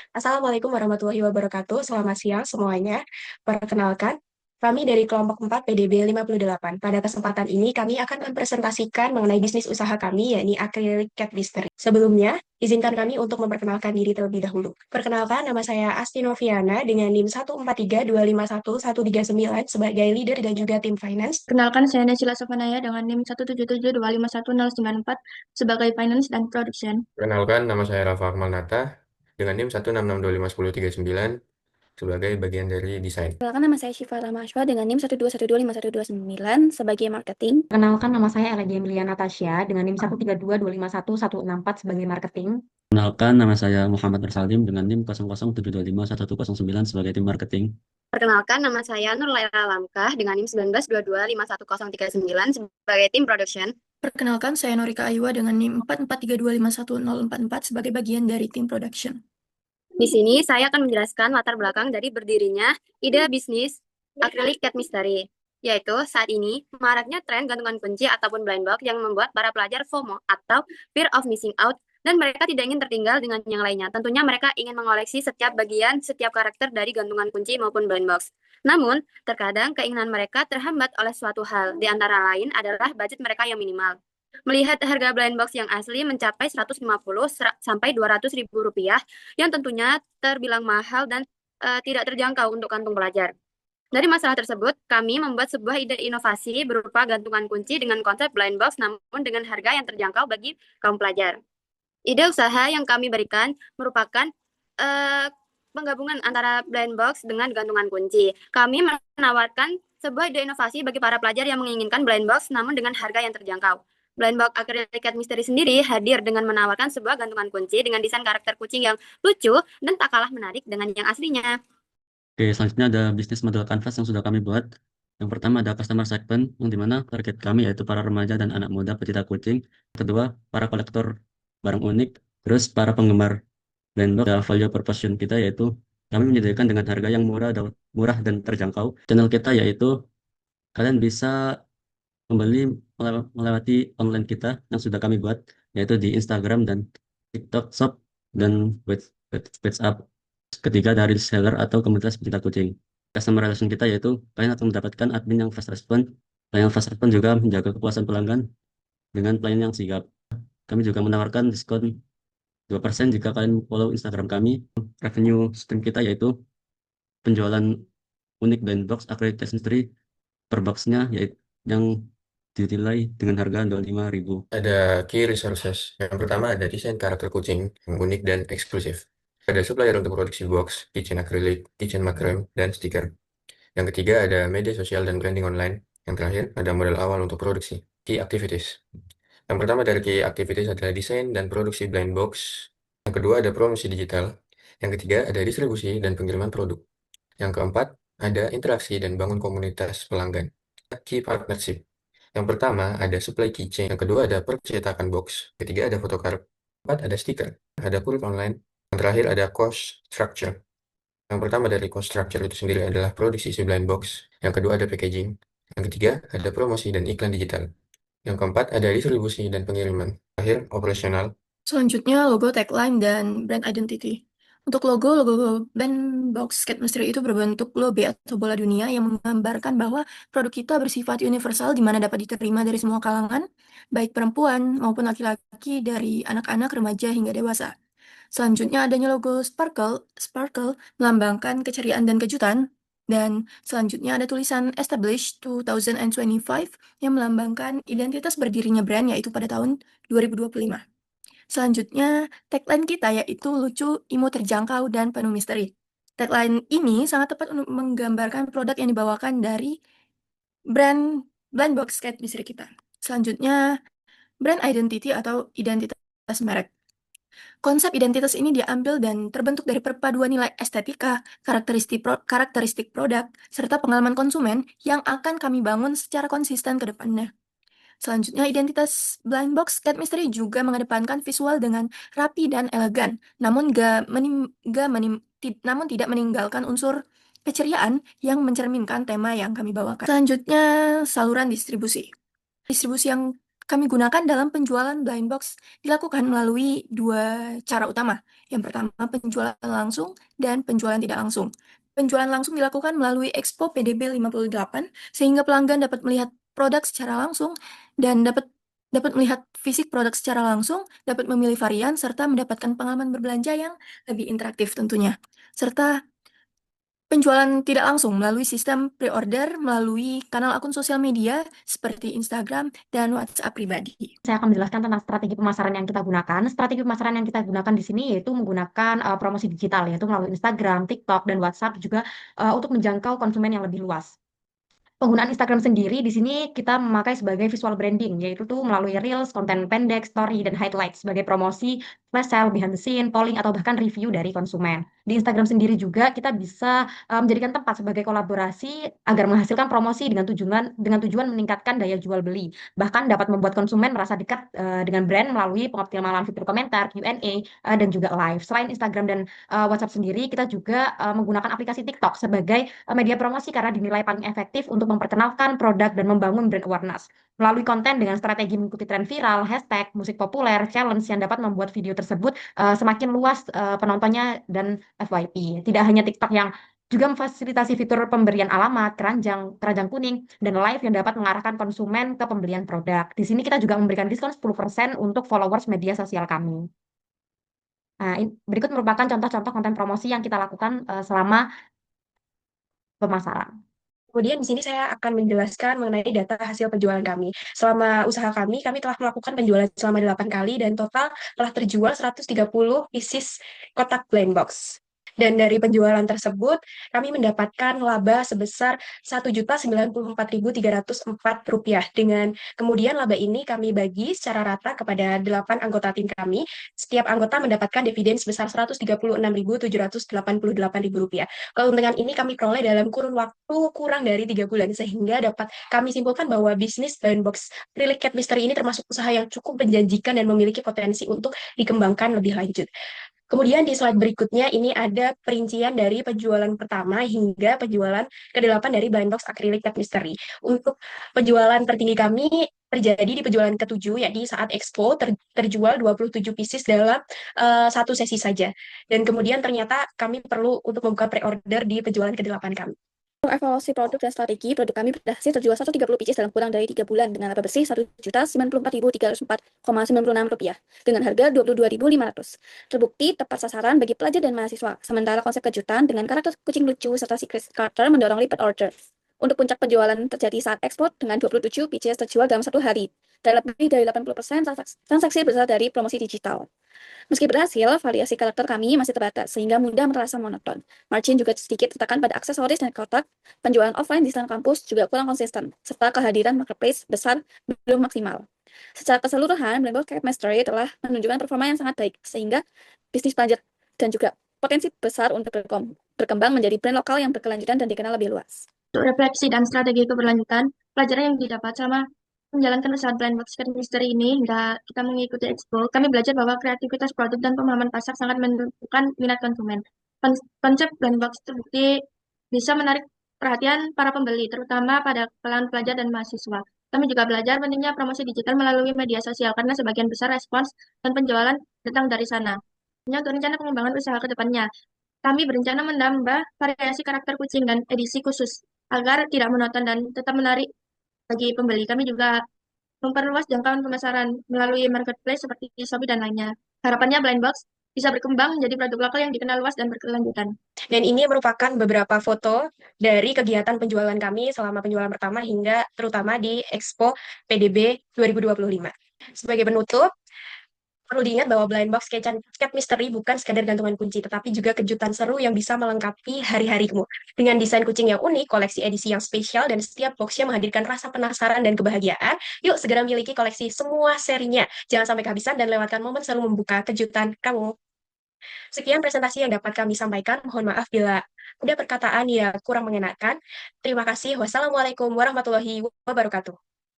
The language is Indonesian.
Assalamualaikum warahmatullahi wabarakatuh. Selamat siang semuanya. Perkenalkan, kami dari kelompok 4 PDB 58. Pada kesempatan ini kami akan mempresentasikan mengenai bisnis usaha kami, yakni Acrylic Cat Mystery. Sebelumnya, izinkan kami untuk memperkenalkan diri terlebih dahulu. Perkenalkan, nama saya Asti Noviana dengan NIM 143251139 sebagai leader dan juga tim finance. Kenalkan, saya Nasila Sovanaya dengan NIM 177251094 sebagai Finance dan Production. Perkenalkan, nama saya Rafa Akmalnata dengan NIM 166251039 sebagai bagian dari desain. Perkenalkan, nama saya Syifa Rahmashwa dengan NIM 121251129 sebagai marketing. Perkenalkan, nama saya Ella Emilia Natasha dengan NIM 132251164 sebagai marketing. Perkenalkan, nama saya Muhammad Bersalim dengan NIM 007251109 sebagai tim marketing. Perkenalkan, nama saya Nur Laila Lamkah dengan NIM 192251039 sebagai tim production. Perkenalkan, saya Norika Aywa dengan NIM 443251044 sebagai bagian dari tim production. Di sini saya akan menjelaskan latar belakang dari berdirinya ide bisnis Acrylic Cat Mystery, yaitu saat ini maraknya tren gantungan kunci ataupun blind box yang membuat para pelajar FOMO atau fear of missing out, dan mereka tidak ingin tertinggal dengan yang lainnya. Tentunya mereka ingin mengoleksi setiap bagian, setiap karakter dari gantungan kunci maupun blind box. Namun, terkadang keinginan mereka terhambat oleh suatu hal, di antara lain adalah budget mereka yang minimal. Melihat harga blind box yang asli mencapai 150 sampai 200 ribu rupiah, yang tentunya terbilang mahal dan tidak terjangkau untuk kantung pelajar. Dari masalah tersebut, kami membuat sebuah ide inovasi berupa gantungan kunci dengan konsep blind box namun dengan harga yang terjangkau bagi kaum pelajar. Ide usaha yang kami berikan merupakan penggabungan antara blind box dengan gantungan kunci. Kami menawarkan sebuah ide inovasi bagi para pelajar yang menginginkan blind box namun dengan harga yang terjangkau. Blind box Acrylic Cat Mystery sendiri hadir dengan menawarkan sebuah gantungan kunci dengan desain karakter kucing yang lucu dan tak kalah menarik dengan yang aslinya. Oke, selanjutnya ada bisnis model canvas yang sudah kami buat. Yang pertama ada customer segment, yang dimana target kami yaitu para remaja dan anak muda pecinta kucing. Kedua, para kolektor barang unik. Terus, para penggemar blind box. Dan value proposition kita yaitu kami menyediakan dengan harga yang murah dan terjangkau. Channel kita yaitu kalian bisa membeli melewati online kita yang sudah kami buat, yaitu di Instagram dan TikTok Shop dan WhatsApp. Ketiga, dari seller atau komunitas pecinta kucing. Customer relation kita yaitu kalian akan mendapatkan admin yang fast response. Pelayan fast response juga menjaga kepuasan pelanggan dengan pelayan yang sigap. Kami juga menawarkan diskon 2% jika kalian follow Instagram kami. Revenue stream kita yaitu penjualan unik blind box acrylic mystery per boxnya, yaitu yang dinilai dengan harga 25.000. Ada key resources. Yang pertama ada desain karakter kucing yang unik dan eksklusif. Ada supplier untuk produksi box, kitchen acrylic, kitchen macrame, dan stiker. Yang ketiga ada media sosial dan branding online. Yang terakhir ada modal awal untuk produksi, key activities. Yang pertama dari key activities adalah desain dan produksi blind box. Yang kedua ada promosi digital. Yang ketiga ada distribusi dan pengiriman produk. Yang keempat ada interaksi dan bangun komunitas pelanggan. Key partnership. Yang pertama ada supply keychain. Yang kedua ada percetakan box. Ketiga ada photocard. Keempat ada stiker. Ada kurir online. Yang terakhir ada cost structure. Yang pertama dari cost structure itu sendiri adalah produksi si blind box. Yang kedua ada packaging. Yang ketiga ada promosi dan iklan digital. Yang keempat ada distribusi dan pengiriman. Terakhir operasional. Selanjutnya, logo, tagline, dan brand identity. Untuk logo blind box Cat Mystery itu berbentuk lobe atau bola dunia yang menggambarkan bahwa produk kita bersifat universal di mana dapat diterima dari semua kalangan, baik perempuan maupun laki-laki, dari anak-anak, remaja, hingga dewasa. Selanjutnya adanya logo Sparkle melambangkan keceriaan dan kejutan. Dan selanjutnya ada tulisan Established 2025 yang melambangkan identitas berdirinya brand, yaitu pada tahun 2025. Selanjutnya, tagline kita yaitu lucu, imut, terjangkau, dan penuh misteri. Tagline ini sangat tepat untuk menggambarkan produk yang dibawakan dari brand Blind Box Cat Mystery kita. Selanjutnya, brand identity atau identitas merek. Konsep identitas ini diambil dan terbentuk dari perpaduan nilai estetika, karakteristik produk, serta pengalaman konsumen yang akan kami bangun secara konsisten ke depannya. Selanjutnya, identitas Blind Box Cat Mystery juga mengedepankan visual dengan rapi dan elegan, namun tidak meninggalkan unsur keceriaan yang mencerminkan tema yang kami bawakan. Selanjutnya, saluran distribusi. Distribusi yang kami gunakan dalam penjualan blind box dilakukan melalui dua cara utama. Yang pertama, penjualan langsung dan penjualan tidak langsung. Penjualan langsung dilakukan melalui Expo PDB 58, sehingga pelanggan dapat melihat produk secara langsung dan dapat melihat fisik produk secara langsung, dapat memilih varian, serta mendapatkan pengalaman berbelanja yang lebih interaktif tentunya. Serta penjualan tidak langsung melalui sistem pre-order melalui kanal akun sosial media seperti Instagram dan WhatsApp pribadi. Saya akan menjelaskan tentang strategi pemasaran yang kita gunakan. Strategi pemasaran yang kita gunakan di sini yaitu menggunakan promosi digital, yaitu melalui Instagram, TikTok, dan WhatsApp juga untuk menjangkau konsumen yang lebih luas. Penggunaan Instagram sendiri di sini kita memakai sebagai visual branding, yaitu tuh melalui Reels, konten pendek, story, dan highlights sebagai promosi, flash sale, behind the scene, polling, atau bahkan review dari konsumen. Di Instagram sendiri juga kita bisa menjadikan tempat sebagai kolaborasi agar menghasilkan promosi dengan tujuan meningkatkan daya jual beli. Bahkan dapat membuat konsumen merasa dekat dengan brand melalui pengoptimalan fitur komentar, Q&A, dan juga live. Selain Instagram dan WhatsApp sendiri, kita juga menggunakan aplikasi TikTok sebagai media promosi karena dinilai paling efektif untuk memperkenalkan produk dan membangun brand awareness. Melalui konten dengan strategi mengikuti tren viral, hashtag, musik populer, challenge yang dapat membuat video tersebut semakin luas penontonnya dan FYP. Tidak hanya TikTok yang juga memfasilitasi fitur pemberian alamat, keranjang kuning, dan live yang dapat mengarahkan konsumen ke pembelian produk. Di sini kita juga memberikan diskon 10% untuk followers media sosial kami. Nah, berikut merupakan contoh-contoh konten promosi yang kita lakukan selama pemasaran. Kemudian di sini saya akan menjelaskan mengenai data hasil penjualan kami. Selama usaha kami telah melakukan penjualan selama 8 kali dan total telah terjual 130 pieces kotak blind box. Dan dari penjualan tersebut, kami mendapatkan laba sebesar Rp1.094.304. Dengan kemudian laba ini kami bagi secara rata kepada 8 anggota tim kami. Setiap anggota mendapatkan dividen sebesar Rp136.788. Keuntungan ini kami peroleh dalam kurun waktu kurang dari 3 bulan, sehingga dapat kami simpulkan bahwa bisnis blind box acrylic cat mystery ini termasuk usaha yang cukup menjanjikan dan memiliki potensi untuk dikembangkan lebih lanjut. Kemudian di slide berikutnya ini ada perincian dari penjualan pertama hingga penjualan ke-8 dari blind box acrylic cat mystery. Untuk penjualan tertinggi kami terjadi di penjualan ke-7, yakni saat Expo terjual 27 pieces dalam satu sesi saja. Dan kemudian ternyata kami perlu untuk membuka pre-order di penjualan ke-8 kami. Untuk evaluasi produk dan strategi, produk kami berhasil terjual 130 pieces dalam kurang dari 3 bulan dengan laba bersih Rp1.094.304,96 dengan harga Rp22.500. Terbukti tepat sasaran bagi pelajar dan mahasiswa. Sementara konsep kejutan dengan karakter kucing lucu serta secret starter mendorong repeat order. Untuk puncak penjualan terjadi saat ekspor dengan 27 pieces terjual dalam satu hari dan lebih dari 80% transaksi berasal dari promosi digital. Meski berhasil, variasi karakter kami masih terbatas, sehingga mudah terasa monoton. Margin juga sedikit tertekan pada aksesoris dan kotak. Penjualan offline di seluruh kampus juga kurang konsisten, serta kehadiran marketplace besar belum maksimal. Secara keseluruhan, Blind Box Cat Mystery telah menunjukkan performa yang sangat baik, sehingga bisnis pelajar dan juga potensi besar untuk berkembang menjadi brand lokal yang berkelanjutan dan dikenal lebih luas. Untuk refleksi dan strategi keberlanjutan, pelajaran yang didapat selama menjalankan usaha Blind Box Cat Mystery ini hingga kita mengikuti Expo, kami belajar bahwa kreativitas produk dan pemahaman pasar sangat menentukan minat konsumen. Konsep Blind Box terbukti bisa menarik perhatian para pembeli, terutama pada kalangan pelajar dan mahasiswa. Kami juga belajar pentingnya promosi digital melalui media sosial karena sebagian besar respons dan penjualan datang dari sana. Untuk rencana pengembangan usaha ke depannya, kami berencana menambah variasi karakter kucing dan edisi khusus agar tidak monoton dan tetap menarik bagi pembeli. Kami juga memperluas jangkauan pemasaran melalui marketplace seperti Shopee dan lainnya. Harapannya Blind Box bisa berkembang menjadi produk lokal yang dikenal luas dan berkelanjutan. Dan ini merupakan beberapa foto dari kegiatan penjualan kami selama penjualan pertama hingga terutama di Expo PDB 2025. Sebagai penutup, perlu diingat bahwa Blind Box Cat Mystery bukan sekadar gantungan kunci, tetapi juga kejutan seru yang bisa melengkapi hari-harimu. Dengan desain kucing yang unik, koleksi edisi yang spesial, dan setiap boxnya menghadirkan rasa penasaran dan kebahagiaan, yuk segera miliki koleksi semua serinya. Jangan sampai kehabisan dan lewatkan momen seru membuka kejutan kamu. Sekian presentasi yang dapat kami sampaikan. Mohon maaf bila ada perkataan yang kurang mengenakan. Terima kasih. Wassalamualaikum warahmatullahi wabarakatuh.